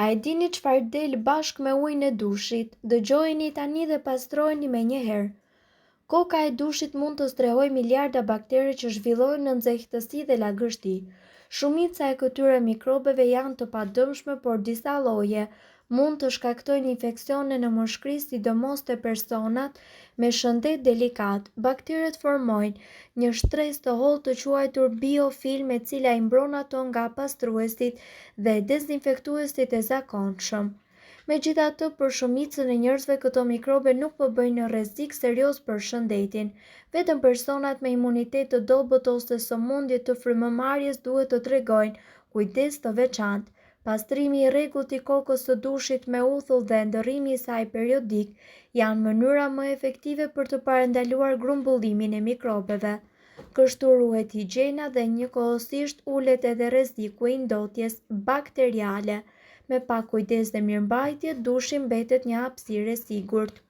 A e dini çfarë del bashkë me ujin e dushit? Dëgjojeni tani dhe pastroheni me një herë. Koka e dushit mund të strehojë miliarda bakteri që zhvillohen në nxehtësi dhe lagështi. Shumica e këtyre mikrobeve janë të padëmshme, por disa lloje mund të shkaktojnë infeksione në moshkri, sidomos te personat me shëndet delikat. Bakteret formojnë një shtresë të hollë të quajtur biofilm, e cila i mbron ato nga pastruesit dhe dezinfektuesit e zakonshëm. Megjithatë, për shumicën e njerëzve këto mikrobe nuk bëjnë rrezik serioz për shëndetin. Vetëm personat me imunitet të dobët ose sëmundje të frymëmarrjes duhet të tregojnë kujdes të veçantë. Pastrimi i rregullt i kokës së dushit me uthull dhe ndërrimi i saj periodik janë mënyra më efektive për të parandaluar grumbullimin e mikrobeve. Kështu ruhet higjiena dhe njëkohësisht ulet edhe rreziku i ndotjes bakteriale. Me pak kujdes dhe mirëmbajtje, dushi mbetet një hapësirë e sigurt.